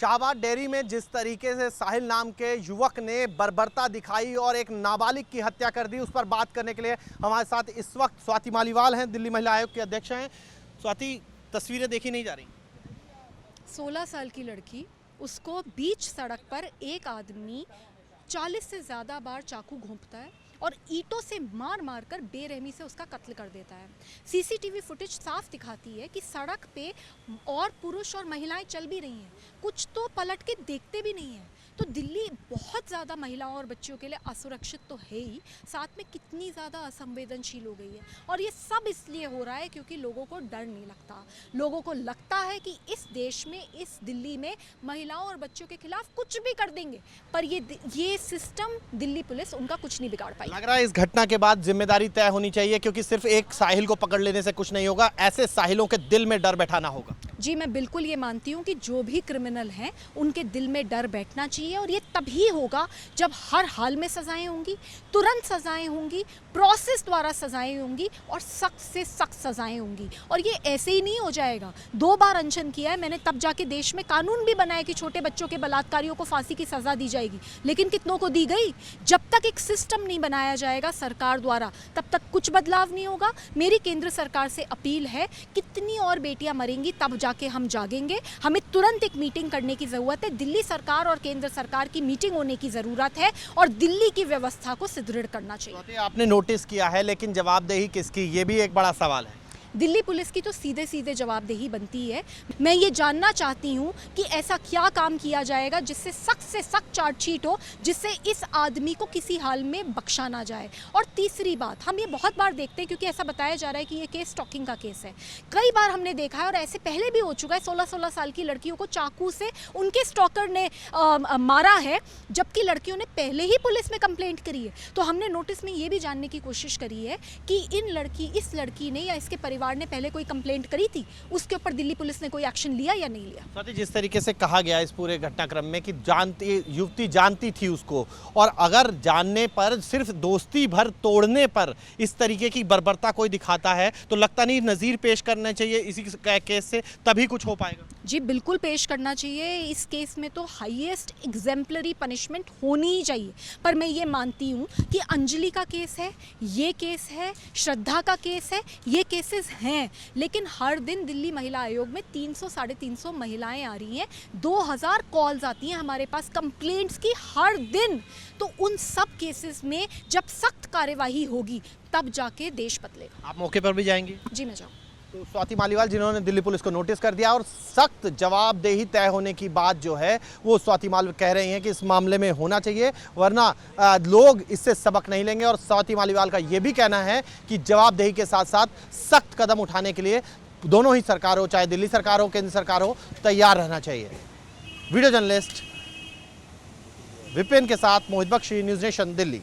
Shahabad dairy में जिस तरीके से साहिल नाम के युवक ने बर्बरता दिखाई और एक नाबालिग की हत्या कर दी, उस पर बात करने के लिए हमारे साथ इस वक्त स्वाति मालीवाल हैं, दिल्ली महिला आयोग के अध्यक्ष हैं। स्वाति, तस्वीरें देखी नहीं जा रही। 16 साल की लड़की, उसको बीच सड़क पर एक आदमी 40 से ज़्यादा बार चाकू घोंपता है और ईंटों से मार मार कर बेरहमी से उसका कत्ल कर देता है। सीसीटीवी फुटेज साफ दिखाती है कि सड़क पे और पुरुष और महिलाएं चल भी रही हैं, कुछ तो पलट के देखते भी नहीं हैं। तो दिल्ली बहुत ज़्यादा महिलाओं और बच्चियों के लिए असुरक्षित तो है ही, साथ में कितनी ज़्यादा असंवेदनशील हो गई है। और ये सब इसलिए हो रहा है क्योंकि लोगों को डर नहीं लगता। लोगों को लगता है कि इस देश में, इस दिल्ली में महिलाओं और बच्चों के खिलाफ कुछ भी कर देंगे, पर ये सिस्टम, दिल्ली पुलिस उनका कुछ नहीं बिगाड़ पाई। लग रहा है इस घटना के बाद जिम्मेदारी तय होनी चाहिए, क्योंकि सिर्फ एक साहिल को पकड़ लेने से कुछ नहीं होगा, ऐसे साहिलों के दिल में डर बैठाना होगा। जी, मैं बिल्कुल ये मानती हूँ कि जो भी क्रिमिनल हैं उनके दिल में डर बैठना चाहिए, और ये तभी होगा जब हर हाल में सजाएं होंगी, तुरंत सजाएं होंगी, प्रोसेस द्वारा सजाएं होंगी और सख्त से सख्त सजाएं होंगी। और ये ऐसे ही नहीं हो जाएगा। 2 बार अनशन किया है मैंने, तब जाके देश में कानून भी बनाया कि छोटे बच्चों के बलात्कारियों को फांसी की सज़ा दी जाएगी, लेकिन कितनों को दी गई? जब तक एक सिस्टम नहीं बनाया जाएगा सरकार द्वारा, तब तक कुछ बदलाव नहीं होगा। मेरी केंद्र सरकार से अपील है, कितनी और बेटियां मरेंगी तब जाके हम जागेंगे। हमें तुरंत एक मीटिंग करने की ज़रूरत है। दिल्ली सरकार और केंद्र सरकार की मीटिंग होने की ज़रूरत है और दिल्ली की व्यवस्था को सुदृढ़ करना चाहिए। आपने नोटिस किया है, लेकिन जवाबदेही किसकी, ये भी एक बड़ा सवाल है। दिल्ली पुलिस की तो सीधे सीधे जवाबदेही बनती है। मैं ये जानना चाहती हूँ कि ऐसा क्या काम किया जाएगा जिससे सख्त से सख्त चार्जशीट हो, जिससे इस आदमी को किसी हाल में बख्शा ना जाए। और तीसरी बात, हम ये बहुत बार देखते हैं, क्योंकि ऐसा बताया जा रहा है कि ये केस स्टॉकिंग का केस है। कई बार हमने देखा है, और ऐसे पहले भी हो चुका है, 16-16 साल की लड़कियों को चाकू से उनके स्टॉकर ने मारा है, जबकि लड़कियों ने पहले ही पुलिस में कंप्लेंट करी है। तो हमने नोटिस में ये भी जानने की कोशिश करी है कि इस लड़की ने या इसके परिवार ने पहले कोई कंप्लेंट करी थी, उसके ऊपर दिल्ली पुलिस ने कोई एक्शन लिया या नहीं लिया। स्वाति, जिस तरीके से कहा गया इस पूरे घटनाक्रम में कि युवती जानती थी उसको, और अगर जानने पर, सिर्फ दोस्ती भर तोड़ने पर इस तरीके की बर्बरता कोई दिखाता है, तो लगता नहीं नज़ीर पेश करना चाहिए इसी केस से, तभी कुछ हो पाएगा। जी बिल्कुल पेश करना चाहिए। इस केस में तो हाईएस्ट एग्जेम्पलरी पनिशमेंट होनी ही चाहिए। पर मैं ये मानती हूँ कि अंजलि का केस है, ये केस है, श्रद्धा का केस है, ये केसेस हैं, लेकिन हर दिन दिल्ली महिला आयोग में 300-350 महिलाएं आ रही हैं, 2000 कॉल्स आती हैं हमारे पास कंप्लेंट्स की हर दिन। तो उन सब केसेस में जब सख्त कार्यवाही होगी तब जाके देश बदलेगा। आप मौके पर भी जाएंगे? जी मैं जाऊँ। तो स्वाति मालीवाल, जिन्होंने दिल्ली पुलिस को नोटिस कर दिया और सख्त जवाबदेही तय होने की बात जो है वो स्वाति मालीवाल कह रही हैं कि इस मामले में होना चाहिए, वरना लोग इससे सबक नहीं लेंगे। और स्वाति मालीवाल का ये भी कहना है कि जवाबदेही के साथ साथ सख्त कदम उठाने के लिए दोनों ही सरकार हो, चाहे दिल्ली सरकार हो, केंद्र सरकार हो, तैयार रहना चाहिए। वीडियो जर्नलिस्ट विपिन के साथ मोहित बख्शी, न्यूज़ नेशन, दिल्ली।